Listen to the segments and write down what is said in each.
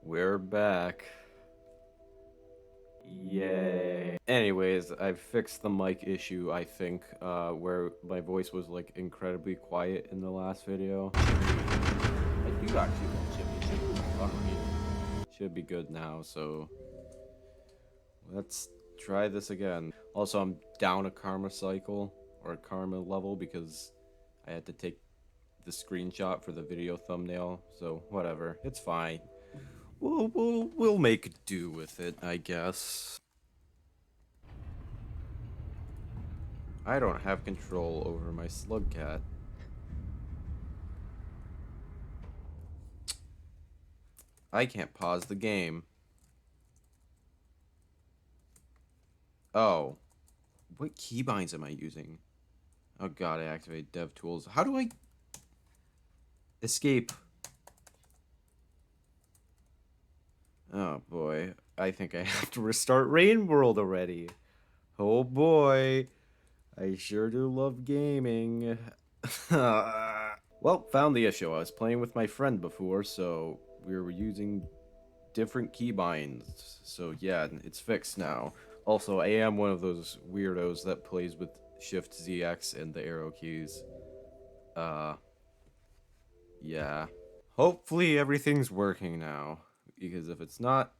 We're back. Yay. Anyways, I've fixed the mic issue, I think, where my voice was like incredibly quiet in the last video. I do actually want chip. Should be good now, so let's try this again. Also, I'm down a karma cycle or a karma level because I had to take the screenshot for the video thumbnail, so whatever, it's fine. We'll make do with it, I guess. I don't have control over my slug cat. I can't pause the game. Oh. What keybinds am I using? Oh god, I activate dev tools. How do I escape? Oh boy. I think I have to restart Rain World already. Oh boy. I sure do love gaming. Well, found the issue. I was playing with my friend before, so we were using different keybinds. So yeah, it's fixed now. Also, I am one of those weirdos that plays with Shift ZX and the arrow keys. Yeah. Hopefully everything's working now. Because if it's not...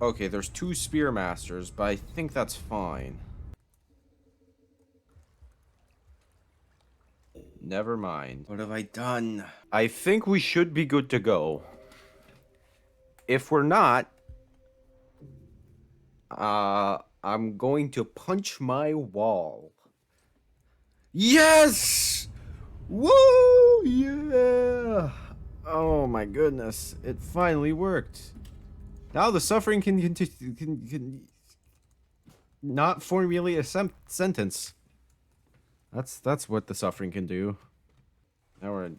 Okay, there's 2 Spear Masters, but I think that's fine. Never mind. What have I done? I think we should be good to go. If we're not, I'm going to punch my wall. Yes! Woo! Yeah! Oh my goodness, it finally worked. Now the suffering can not formulate a sentence. That's what the suffering can do. Now we're in...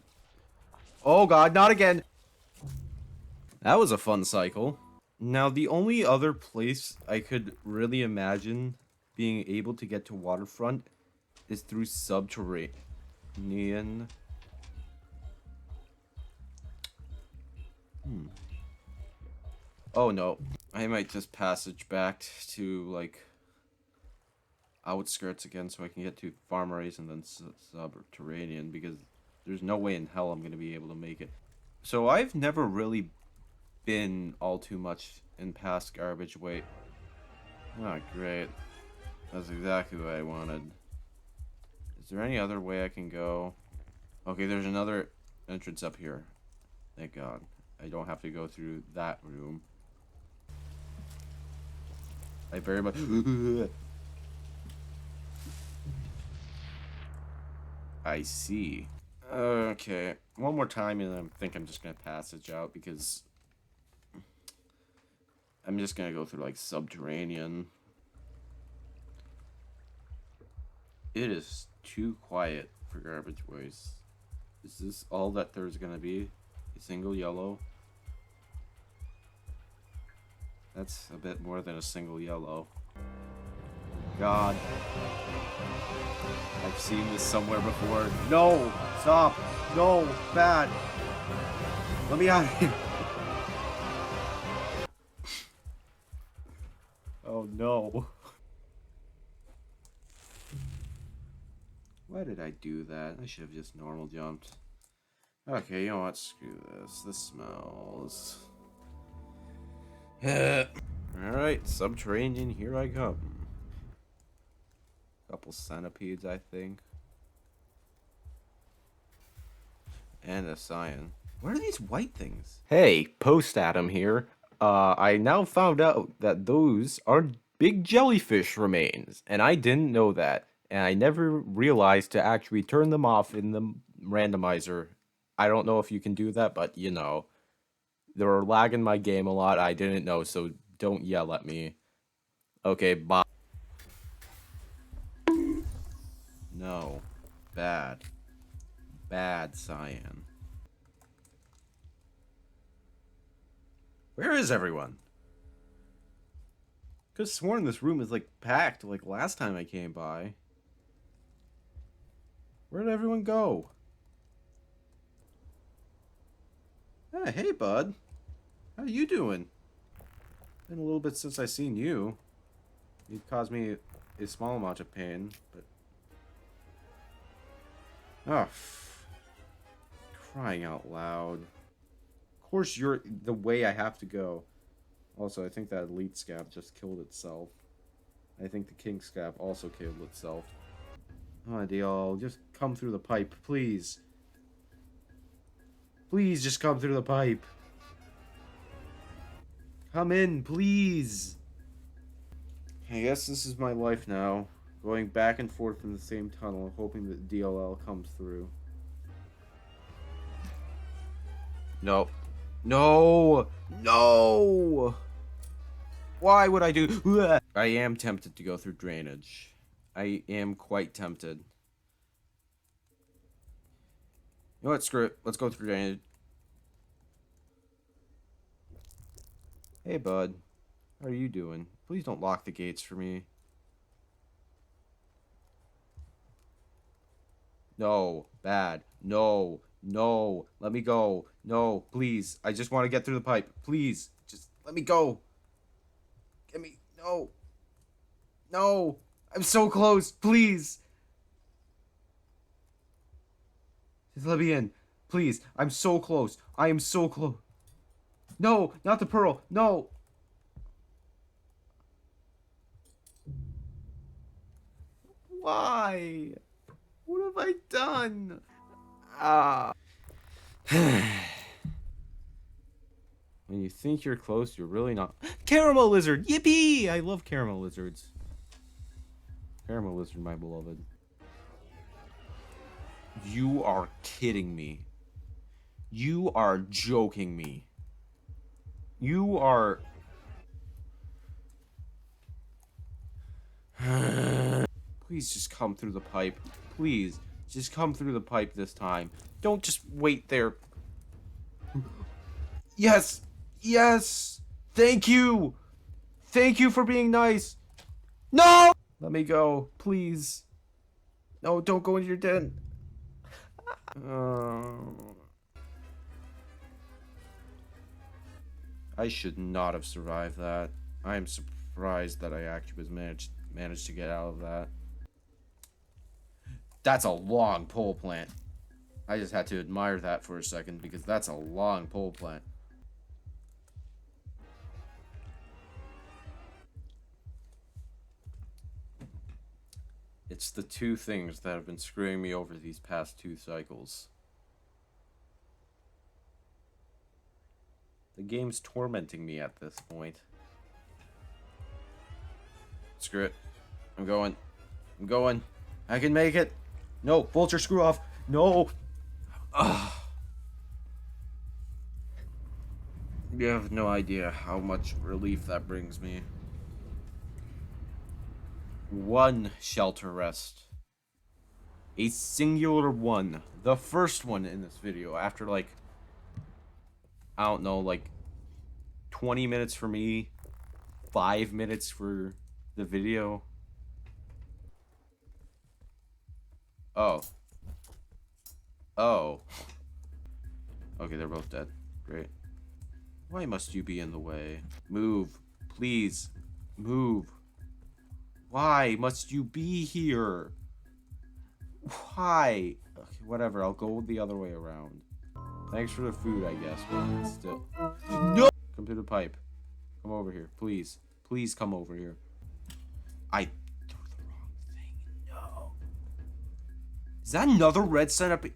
Oh god, not again! That was a fun cycle. Now the only other place I could really imagine being able to get to waterfront is through subterranean. Oh no, I might just passage back to like outskirts again so I can get to Farmeries and then subterranean, because there's no way in hell I'm gonna be able to make it. So I've never really been all too much in past garbage weight. Oh great, that's exactly what I wanted. Is there any other way I can go? Okay, there's another entrance up here. Thank god, I don't have to go through that room. I very much... I see. Okay, one more time and I think I'm just gonna passage out because I'm just gonna go through like subterranean. It is too quiet for garbage waste. Is this all that there's gonna be? A single yellow? That's a bit more than a single yellow. God. I've seen this somewhere before. No! Stop! No! Bad! Let me out of here! Oh no. Why did I do that? I should have just normal jumped. Okay, you know what? Screw this. This smells. Alright, subterranean, here I come. Couple centipedes, I think. And a cyan. What are these white things? Hey, Post Adam here. I now found out that those are big jellyfish remains, and I didn't know that. And I never realized to actually turn them off in the randomizer. I don't know if you can do that, but you know. They were lagging my game a lot. I didn't know, so don't yell at me. Okay, bye. No. Bad. Bad cyan. Where is everyone? Could've sworn this room is like packed like last time I came by. Where did everyone go? Hey, bud. How you doing? Been a little bit since I seen you. You've caused me a small amount of pain, but... Oh, crying out loud. Of course you're the way I have to go. Also, I think that elite scab just killed itself. I think the king scab also killed itself. Oh, deal. Just come through the pipe, please. Please, just come through the pipe. Come in, please. I guess this is my life now. Going back and forth in the same tunnel, hoping that DLL comes through. No. No! No! Why would I do... I am tempted to go through drainage. I am quite tempted. You know what? Screw it. Let's go through drainage. Hey, bud. How are you doing? Please don't lock the gates for me. No. Bad. No. No. Let me go. No. Please. I just want to get through the pipe. Please. Just let me go. Get me. No. No. I'm so close. Please. Just let me in. Please. I'm so close. I am so close. No. Not the pearl. No. Why? What have I done? Ah. When you think you're close, you're really not. Caramel lizard! Yippee! I love caramel lizards. Caramel lizard, my beloved. You are kidding me. You are joking me. You are... Please just come through the pipe. Please, just come through the pipe this time. Don't just wait there. Yes! Yes! Thank you! Thank you for being nice! No! Let me go, please. No, don't go into your den. I should not have survived that. I am surprised that I actually was managed to get out of that. That's a long pole plant. I just had to admire that for a second because that's a long pole plant. It's the two things that have been screwing me over these past 2 cycles. The game's tormenting me at this point. Screw it. I'm going. I'm going. I can make it. No, vulture, screw off. No. Ugh. You have no idea how much relief that brings me. 1 shelter rest. A singular one. The first one in this video after like, I don't know, like 20 minutes for me, 5 minutes for the video. Oh. Oh. Okay, they're both dead. Great. Why must you be in the way? Move. Please. Move. Why must you be here? Why? Okay, whatever. I'll go the other way around. Thanks for the food, I guess, but still. No! Come through the pipe. Come over here. Please. Please come over here. I threw the wrong thing. No. Is that another red centipede?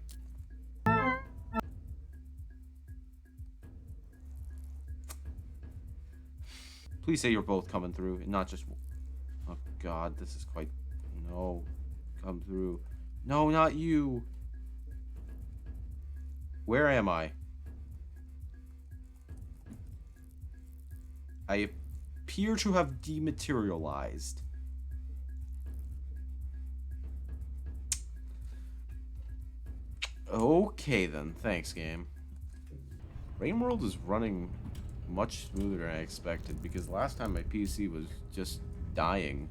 Please say you're both coming through and not just... Oh god, this is quite... No. Come through. No, not you. Where am I? I appear to have dematerialized. Okay then, thanks game. Rainworld is running much smoother than I expected because last time my PC was just dying.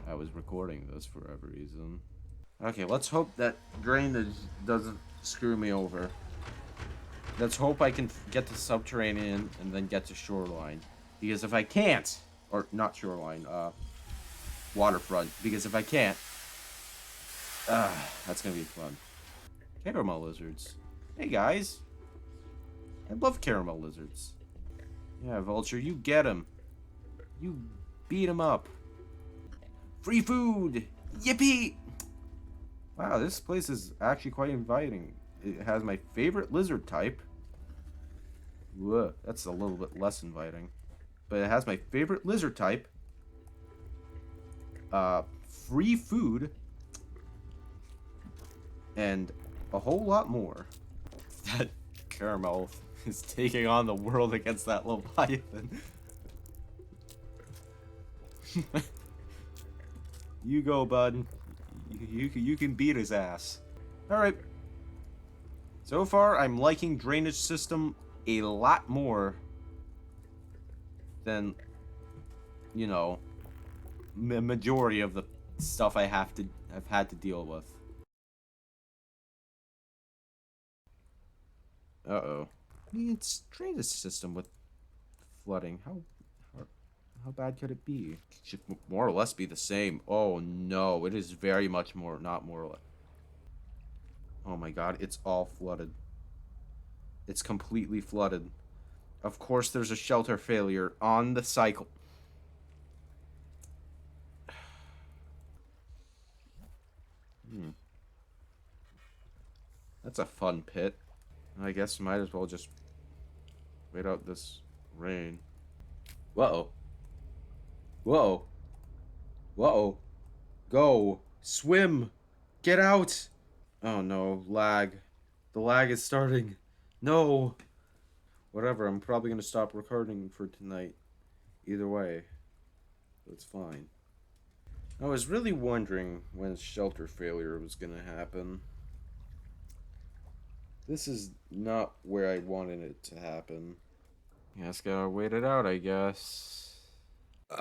I was recording this for whatever reason. Okay, let's hope that drainage doesn't screw me over. Let's hope I can get to subterranean and then get to shoreline. Because if I can't, or not shoreline, waterfront. Because if I can't, that's gonna be fun. Caramel lizards. Hey guys. I love caramel lizards. Yeah, Vulture, you get him. You beat him up. Free food! Yippee! Wow, this place is actually quite inviting. It has my favorite lizard type. Whoa, that's a little bit less inviting. But it has my favorite lizard type. Free food. And a whole lot more. That caramel is taking on the world against that Leviathan. You go, bud. You can beat his ass. Alright. So far, I'm liking drainage system a lot more than, you know, majority of the stuff I've had to deal with. Uh-oh. I mean, it's drainage system with flooding. How bad could it be? It should more or less be the same. Oh no, it is very much more, not more or less. Oh my god, it's all flooded. It's completely flooded. Of course there's a shelter failure on the cycle. That's a fun pit. I guess might as well just wait out this rain. Whoa. Whoa. Whoa. Go. Swim. Get out. Oh no, lag. The lag is starting. No. Whatever, I'm probably going to stop recording for tonight. Either way. That's fine. I was really wondering when shelter failure was going to happen. This is not where I wanted it to happen. Yeah, just gotta wait it out, I guess. Oh,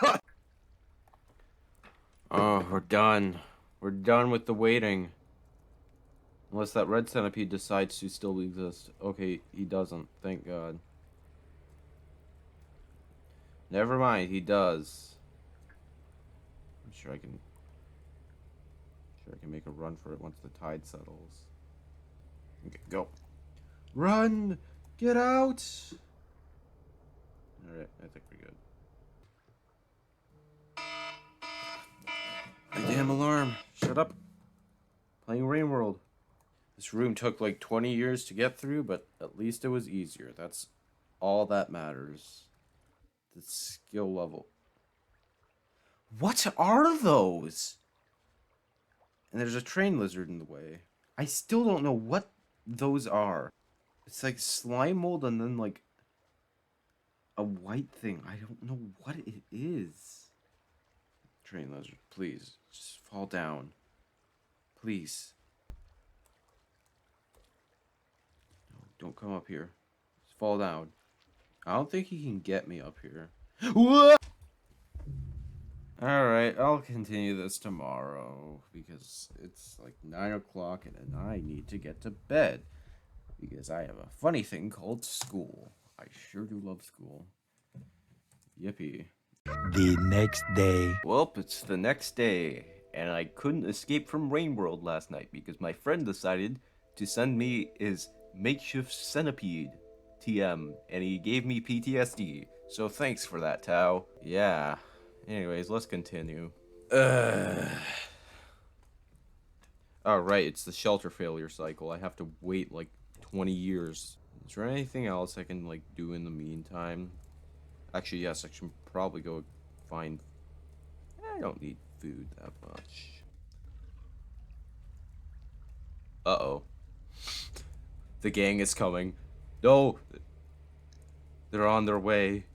God. Oh, we're done. We're done with the waiting. Unless that red centipede decides to still exist. Okay, he doesn't. Thank God. Never mind, he does. I'm sure I can make a run for it once the tide settles. Okay, go. Run! Get out! Alright, I think we're good. My damn alarm. Shut up. Playing Rain World. This room took like 20 years to get through, but at least it was easier. That's all that matters. The skill level. What are those? And there's a train lizard in the way. I still don't know what those are. It's like slime mold and then like a white thing. I don't know what it is. Train lizard, please. Just fall down. Please. No, don't come up here. Just fall down. I don't think he can get me up here. Alright, I'll continue this tomorrow because it's like 9 o'clock and then I need to get to bed because I have a funny thing called school. I sure do love school. Yippee. The next day. Well, it's the next day, and I couldn't escape from Rain World last night because my friend decided to send me his makeshift centipede TM, and he gave me PTSD. So thanks for that, Tao. Yeah. Anyways, let's continue. Alright, it's the shelter failure cycle. I have to wait like 20 years. Is there anything else I can like do in the meantime? Actually, yes, I should probably go find... I don't need food that much. Uh-oh. The gang is coming. No! They're on their way.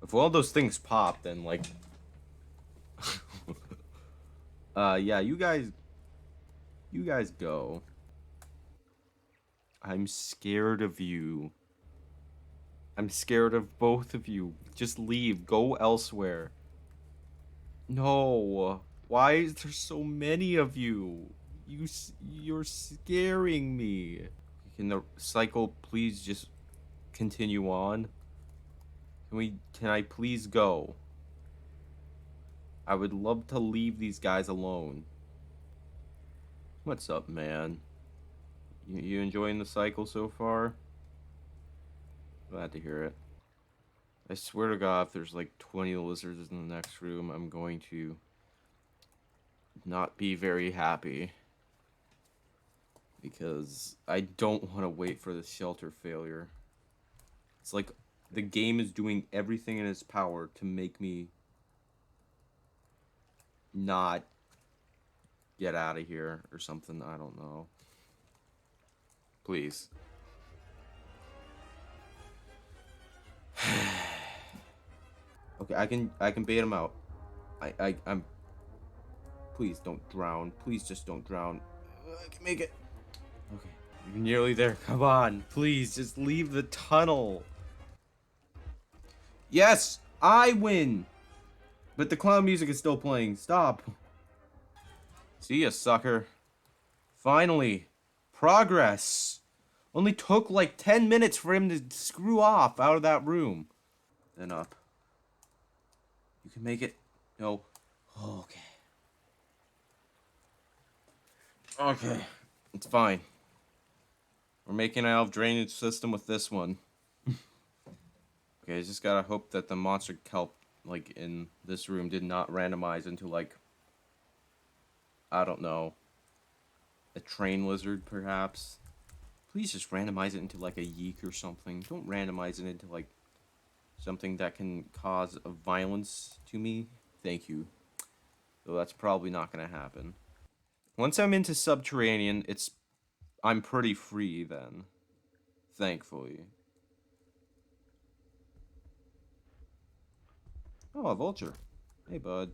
If one of those things pop, then, like... yeah, you guys go. I'm scared of you. I'm scared of both of you. Just leave. Go elsewhere. No. Why is there so many of you? You're scaring me. Can the cycle please just continue on? Can I please go? I would love to leave these guys alone. What's up, man? You enjoying the cycle so far? Glad to hear it. I swear to God, if there's like 20 lizards in the next room, I'm going to not be very happy. Because I don't want to wait for the shelter failure. It's like the game is doing everything in its power to make me not get out of here or something. I don't know. Please. Okay, I can bait him out. I'm please don't drown. Please just don't drown. I can make it. Okay. You're nearly there. Come on. Please just leave the tunnel. Yes, I win. But the clown music is still playing. Stop. See ya, sucker. Finally. Progress. Only took like 10 minutes for him to screw off out of that room. Then up. You can make it. No. Oh, okay. Okay. It's fine. We're making an out of drainage system with this one. Okay, I just gotta hope that the monster kelp, like, in this room did not randomize into, like, I don't know, a train lizard, perhaps. Please just randomize it into, like, a yeek or something. Don't randomize it into, like, something that can cause a violence to me. Thank you. Though that's probably not gonna happen. Once I'm into subterranean, I'm pretty free then. Thankfully. Oh, a vulture. Hey, bud.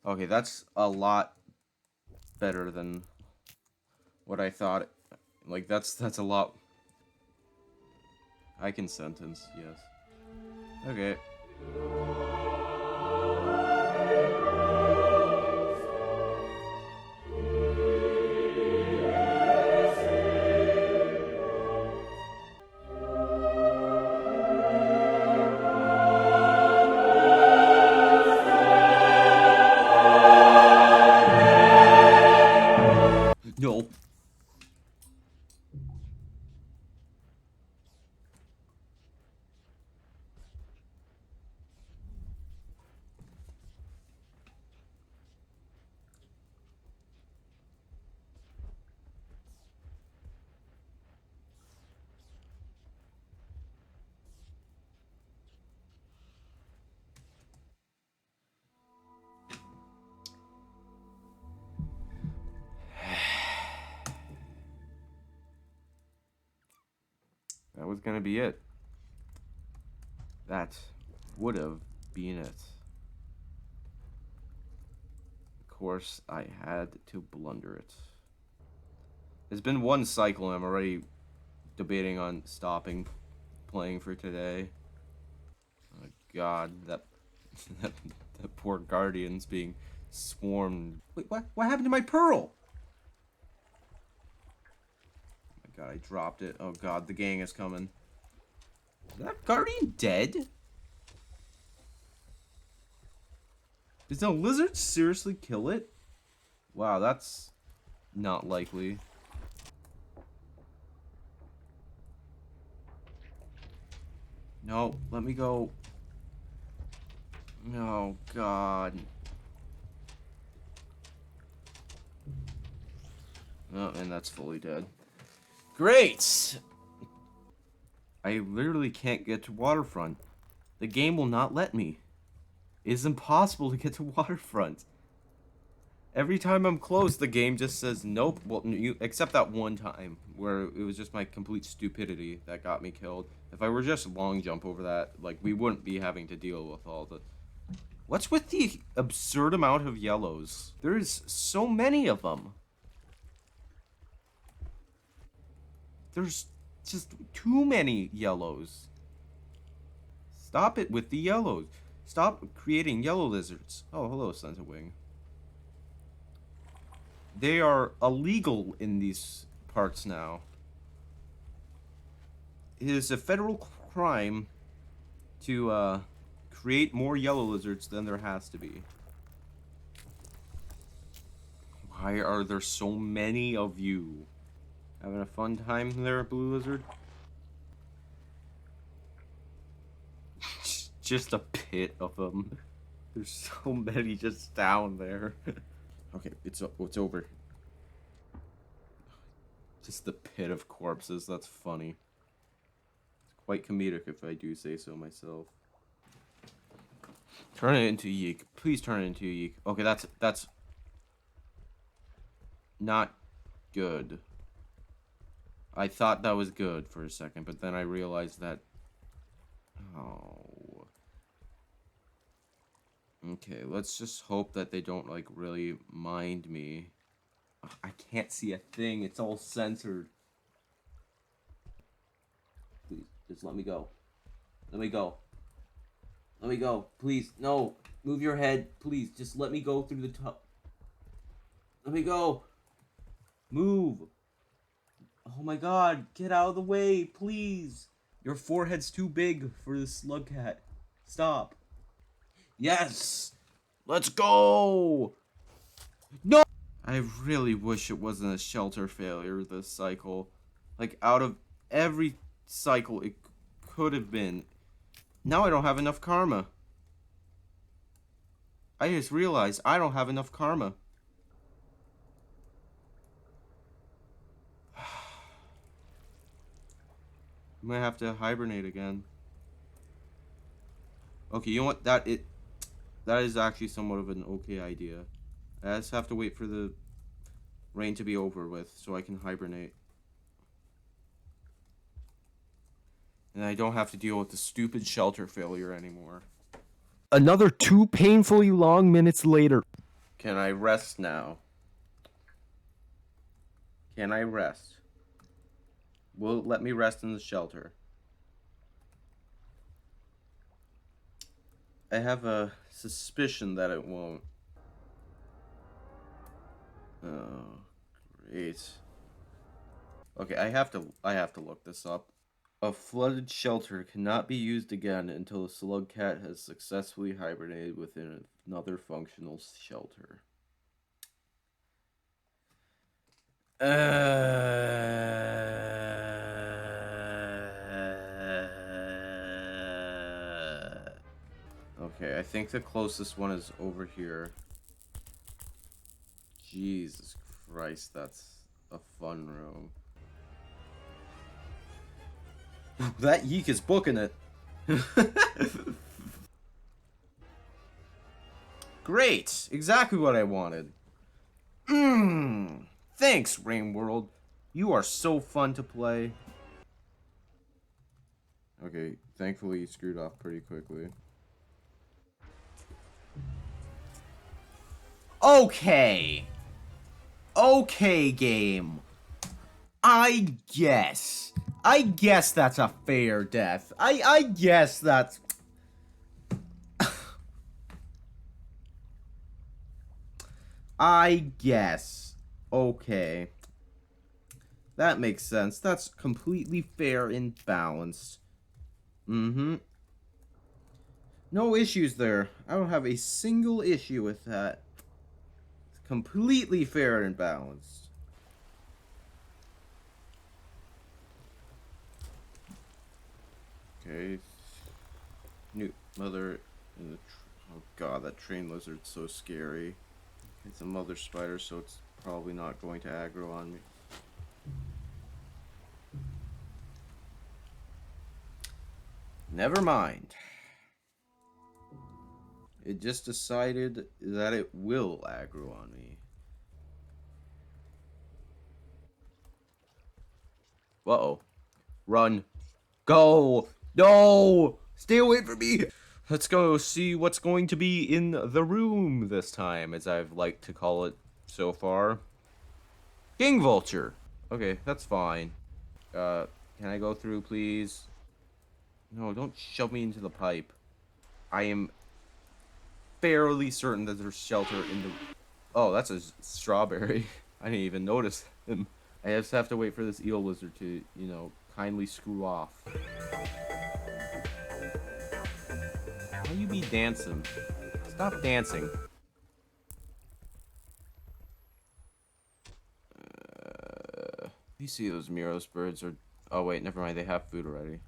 Okay, that's a lot better than what I thought. Like, that's a lot. I can sentence, yes. Okay. No. That was gonna be it. That would have been it. Of course, I had to blunder it. It's been one cycle and I'm already debating on stopping playing for today. Oh God, that that poor guardian's being swarmed. Wait, what happened to my pearl? Oh my God, I dropped it. Oh God, the gang is coming. Is that guardian dead? Did the lizard seriously kill it? Wow, that's not likely. No, let me go. Oh, God. Oh, and that's fully dead. Great! I literally can't get to waterfront. The game will not let me. It's impossible to get to waterfront. Every time I'm close, the game just says nope. Well, except that one time where it was just my complete stupidity that got me killed. If I were just long jump over that, like, we wouldn't be having to deal with all the... What's with the absurd amount of yellows? There's so many of them. There's just too many yellows. Stop it with the yellows. Stop creating yellow lizards. Oh, hello, Wing. They are illegal in these parts now. It is a federal crime to create more yellow lizards than there has to be. Why are there so many of you? Having a fun time there, blue lizard? Just a pit of them. There's so many just down there. Okay, it's over. Just the pit of corpses. That's funny. It's quite comedic if I do say so myself. Turn it into a yeek. Please turn it into a yeek. Okay, that's not good. I thought that was good for a second, but then I realized that... Oh. Okay, let's just hope that they don't, like, really mind me. Ugh, I can't see a thing. It's all censored. Please, just let me go. Let me go. Let me go. Please, no. Move your head. Please, just let me go through the top. Let me go. Move. Oh my god, get out of the way, please. Your forehead's too big for this slug cat. Stop. Yes! Let's go! No! I really wish it wasn't a shelter failure this cycle. Like, out of every cycle it could have been. Now I don't have enough karma. I just realized I don't have enough karma. I'm gonna have to hibernate again. Okay, you know what? That is actually somewhat of an okay idea. I just have to wait for the rain to be over with so I can hibernate. And I don't have to deal with the stupid shelter failure anymore. Another 2 painfully long minutes later. Can I rest now? Can I rest? Will it let me rest in the shelter? I have a suspicion that it won't. Oh, great. Okay, I have to look this up. A flooded shelter cannot be used again until the slug cat has successfully hibernated within another functional shelter. Okay, I think the closest one is over here. Jesus Christ, that's a fun room. That yeek is booking it. Great, exactly what I wanted. Thanks, Rain World. You are so fun to play. Okay, thankfully you screwed off pretty quickly. Okay. Okay, game. I guess that's a fair death. I guess that's... I guess. Okay. That makes sense. That's completely fair and balanced. No issues there. I don't have a single issue with that. It's completely fair and balanced. Okay. New mother in the oh god, that train lizard's so scary. It's a mother spider, so it's probably not going to aggro on me. Never mind. It just decided that it will aggro on me. Uh-oh. Run. Go! No! Stay away from me! Let's go see what's going to be in the room this time, as I've liked to call it so far. King Vulture! Okay, that's fine. Can I go through, please? No, don't shove me into the pipe. I am fairly certain that there's shelter in the... Oh, that's a strawberry. I didn't even notice him. I just have to wait for this eel lizard to, you know, kindly screw off. Why you be dancing? Stop dancing. You see those Miros birds are... Oh, wait, never mind. They have food already.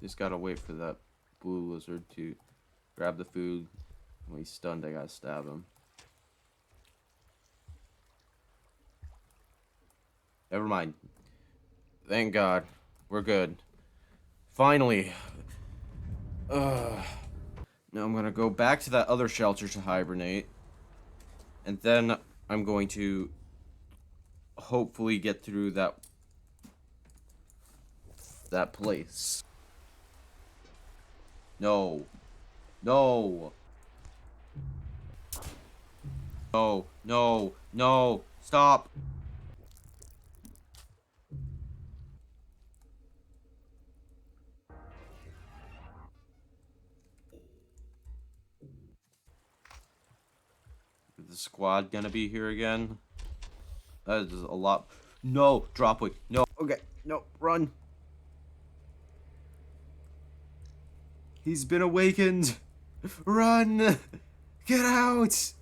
Just gotta wait for that blue lizard to grab the food. When he's stunned, I gotta stab him. Never mind. Thank God. We're good. Finally. Now I'm gonna go back to that other shelter to hibernate. And then I'm going to hopefully get through that place. No. No. No. No. No. Stop. Is the squad gonna be here again? That is a lot. No. Drop weight. No. Okay. No. Run. He's been awakened. Run. Get out.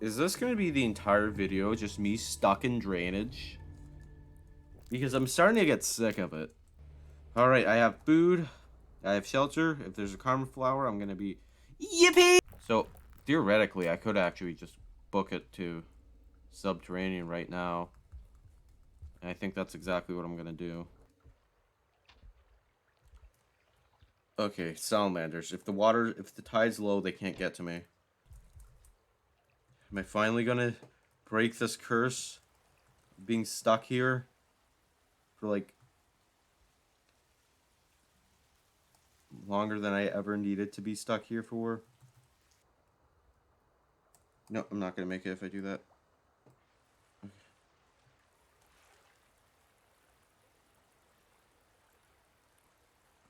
Is this gonna be the entire video, just me stuck in drainage? Because I'm starting to get sick of it. Alright, I have food. I have shelter. If there's a karma flower, I'm gonna be... Yippee! So, theoretically, I could actually just book it to subterranean right now. And I think that's exactly what I'm gonna do. Okay, salamanders. If the tide's low, they can't get to me. Am I finally gonna break this curse of being stuck here for like longer than I ever needed to be stuck here for? No, I'm not gonna make it if I do that.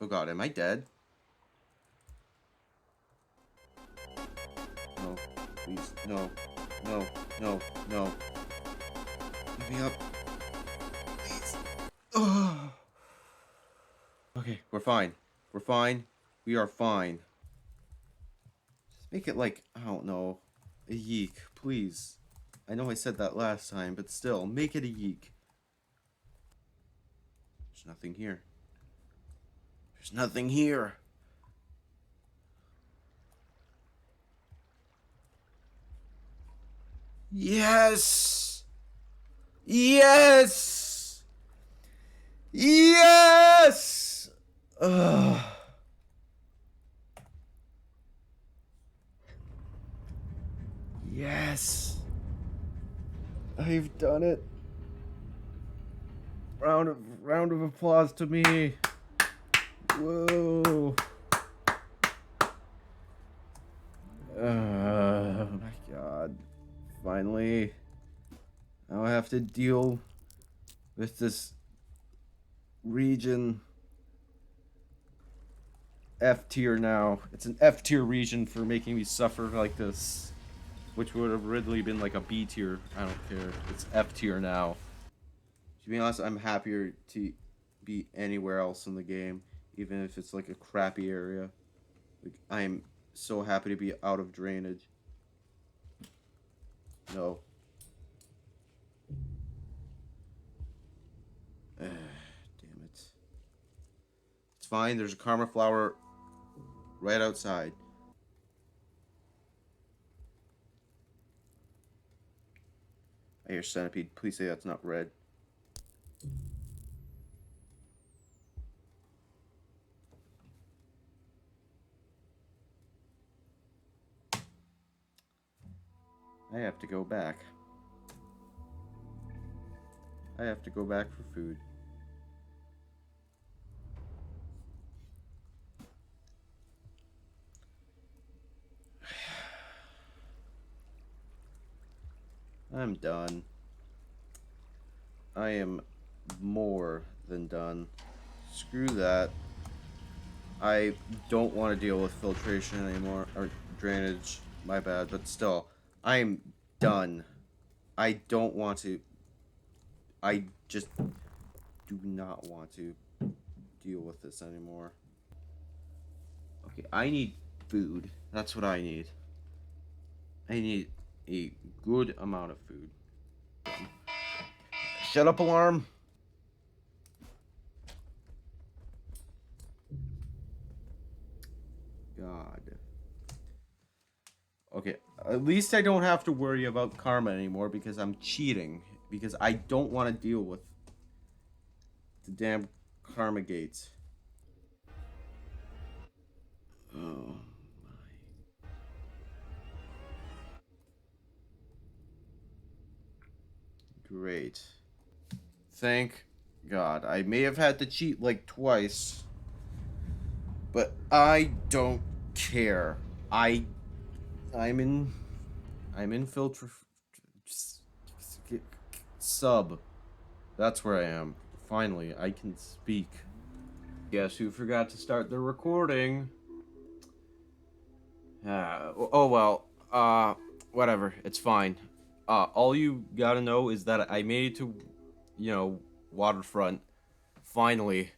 Oh God, am I dead? No, please, no, no, no, no. Give me up, please. Oh. Okay, we're fine. We're fine. We are fine. Just make it like, I don't know, a yeek, please. I know I said that last time, but still, make it a yeek. There's nothing here. There's nothing here. Yes! Yes! Yes! Ugh. Yes! I've done it. Round of applause to me. Whoa. Oh my God. Finally. Now I have to deal with this region. F tier now. It's an F tier region for making me suffer like this. Which would have originally been like a B tier. I don't care. It's F tier now. To be honest, I'm happier to be anywhere else in the game. Even if it's like a crappy area. Like, I'm so happy to be out of drainage. No. Damn it. It's fine. There's a karma flower right outside. I hear centipede. Please say that's not red. I have to go back. I have to go back for food. I'm done. I am more than done. Screw that. I don't want to deal with filtration anymore, or drainage, my bad, but still, I'm done. I don't want to, I just do not want to deal with this anymore. Okay, I need food. That's what I need. I need a good amount of food. Shut up, alarm! God. Okay, at least I don't have to worry about karma anymore because I'm cheating. Because I don't want to deal with the damn karma gates. Oh my. Great. Thank God. I may have had to cheat like twice, but I don't care. I'm in filter sub. That's where I am. Finally, I can speak. Guess who forgot to start the recording? Oh well. Whatever. It's fine. All you gotta know is that I made it to, waterfront. Finally.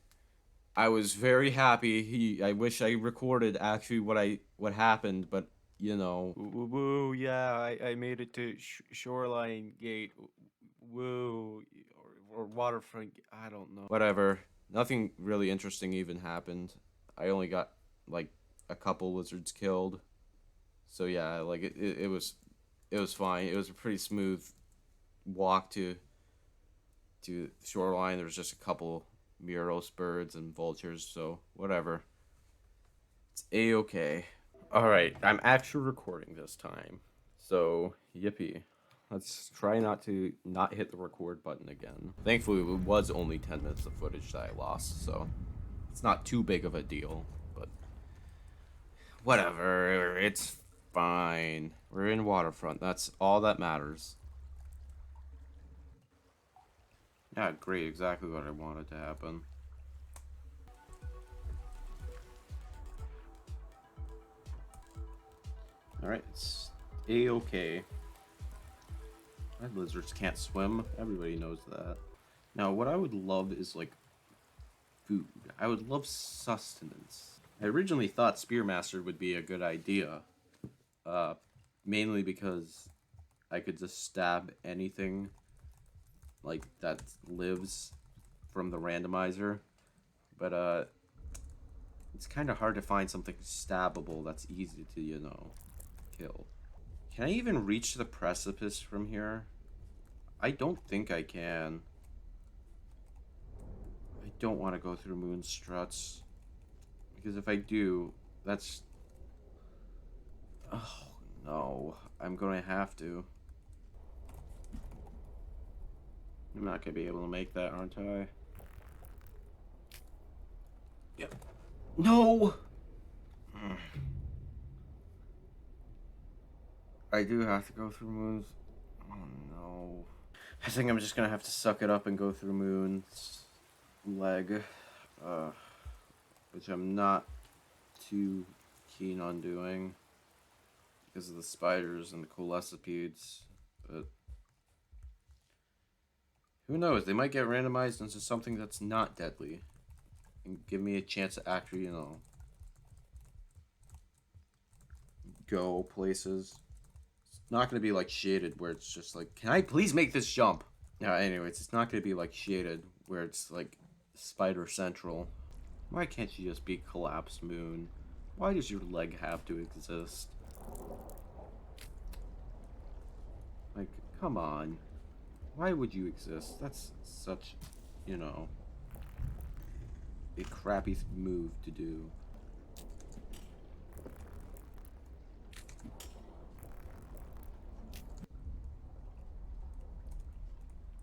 I was very happy. I wish I recorded actually what happened, but Woo, yeah, I made it to Shoreline Gate. Woo, or Waterfront. I don't know. Whatever. Nothing really interesting even happened. I only got like a couple lizards killed. So yeah, like it was fine. It was a pretty smooth walk to the shoreline. There was just a couple Muros birds and vultures, so whatever. It's a-okay. Alright, I'm actually recording this time. So, yippee. Let's try not to not hit the record button again. Thankfully, it was only 10 minutes of footage that I lost, so it's not too big of a deal, but whatever, it's fine. We're in Waterfront, that's all that matters. Yeah, great, exactly what I wanted to happen. Alright, it's a-okay. My lizards can't swim. Everybody knows that. Now, what I would love is, like, food. I would love sustenance. I originally thought Spearmaster would be a good idea. Mainly because I could just stab anything, like, that lives from the randomizer. But, it's kind of hard to find something stabbable that's easy to, kill. Can I even reach the precipice from here? I don't think I can. I don't want to go through moon struts. Because if I do, that's... Oh, no. I'm going to have to. I'm not going to be able to make that, aren't I? Yep. No! I do have to go through moons. Oh, no. I think I'm just going to have to suck it up and go through moon's leg. Which I'm not too keen on doing because of the spiders and the coelecipedes, but who knows, they might get randomized into something that's not deadly and give me a chance to actually, go places. It's not going to be like shaded where it's just like, can I please make this jump? Anyways, it's not going to be like shaded where it's like spider central. Why can't you just be collapsed moon? Why does your leg have to exist? Like, come on. Why would you exist? That's such, a crappy move to do.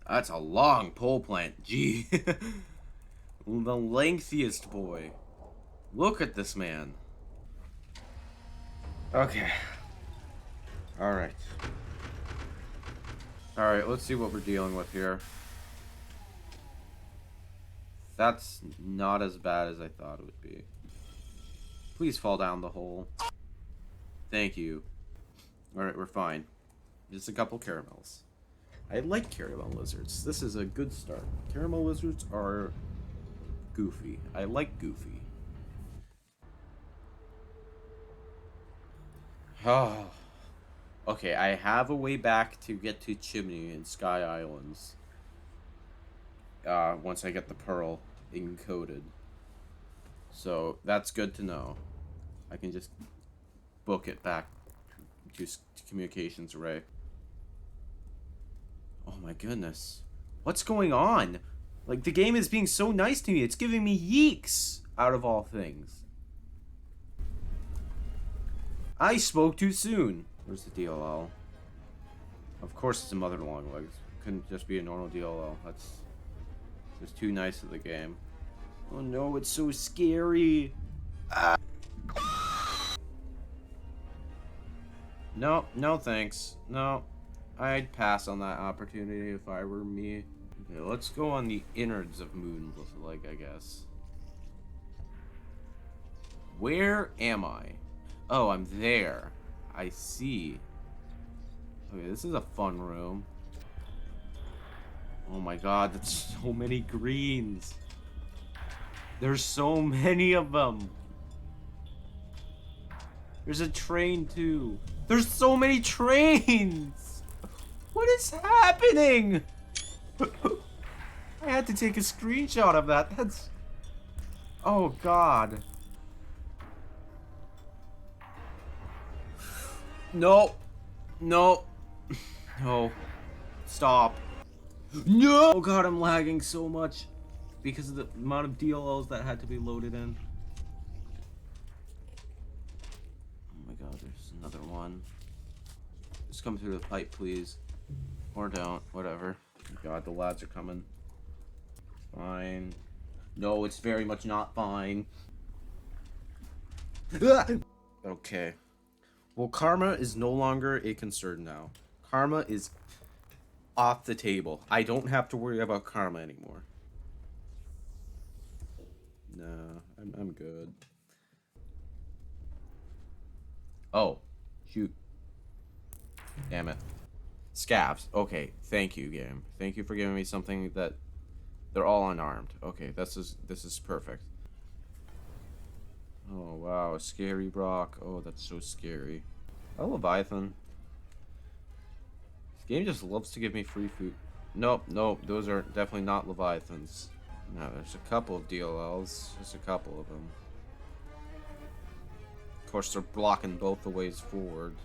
That's a long pole plant. Gee. The lengthiest boy. Look at this man. Okay. Alright. Alright, let's see what we're dealing with here. That's not as bad as I thought it would be. Please fall down the hole. Thank you. Alright, we're fine. Just a couple caramels. I like caramel lizards. This is a good start. Caramel lizards are goofy. I like goofy. Oh. Okay, I have a way back to get to Chimney and Sky Islands. Once I get the pearl encoded. So, that's good to know. I can just book it back to communications array. Oh my goodness. What's going on? Like, the game is being so nice to me. It's giving me yeeks, out of all things. I spoke too soon. Where's the DLL? Of course it's a mother long legs. Couldn't just be a normal DLL. That's just too nice of the game. Oh no, it's so scary. No, no thanks. No. I'd pass on that opportunity if I were me. Okay, let's go on the innards of Moon, like, I guess. Where am I? Oh, I'm there. I see. Okay, this is a fun room. Oh my god, that's so many greens. There's so many of them. There's a train too. There's so many trains. What is happening? I had to take a screenshot of that. That's... Oh god. No. No. No. Stop. No! Oh god, I'm lagging so much because of the amount of DLLs that had to be loaded in. Oh my god, there's another one. Just come through the pipe, please. Or don't. Whatever. Oh god, the lads are coming. Fine. No, it's very much not fine. Okay. Well, karma is no longer a concern now. Karma is off the table. I don't have to worry about karma anymore. No, I'm good. Oh, shoot. Damn it. Scabs. Okay, thank you, game. Thank you for giving me something that... They're all unarmed. Okay, this is perfect. Oh, wow. Scary Brock. Oh, that's so scary. Oh, Leviathan. This game just loves to give me free food. Nope, nope. Those are definitely not Leviathans. No, there's a couple of DLLs. Just a couple of them. Of course, they're blocking both the ways forward.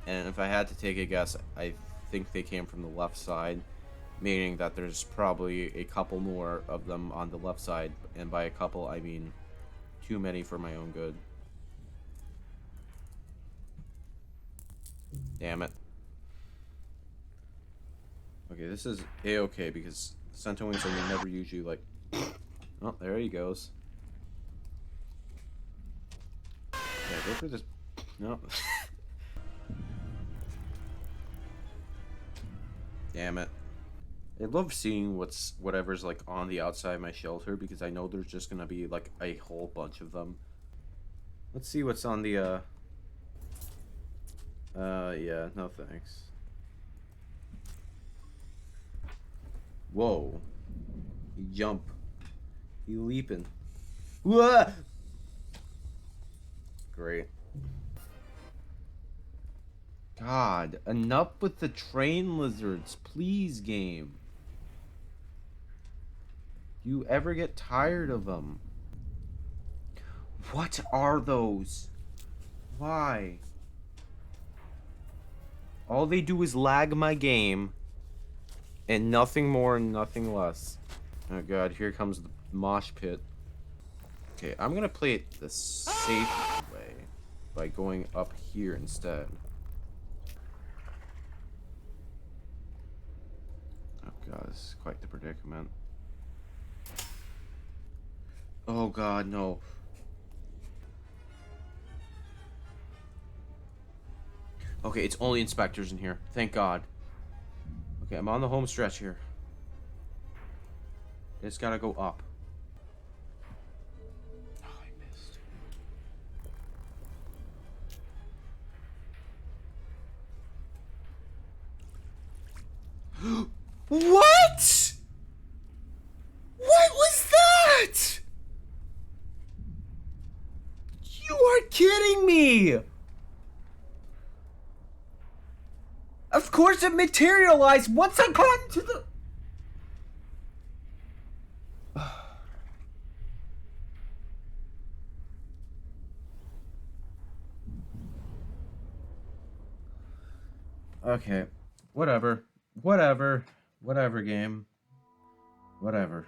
And if I had to take a guess, I think they came from the left side. Meaning that there's probably a couple more of them on the left side. And by a couple, I mean too many for my own good. Damn it. Okay, this is a-okay because Centowings are never usually like... Oh, there he goes. Yeah, go for this... No. Damn it. I love seeing whatever's like on the outside of my shelter because I know there's just gonna be like a whole bunch of them. Let's see what's on the yeah, no thanks. Whoa. He jump. He leaping. Whoa! Great. God, enough with the train lizards, please, game. Do you ever get tired of them? What are those? Why? All they do is lag my game. And nothing more and nothing less. Oh god, here comes the mosh pit. Okay, I'm gonna play it the safe way. By going up here instead. Oh god, this is quite the predicament. Oh god, no. Okay, it's only inspectors in here. Thank god. Okay, I'm on the home stretch here. It's gotta go up. Oh, I missed. What? What was that? You are kidding me! Of course it materialized once I got into the... Okay, whatever. Whatever. Whatever, game. Whatever.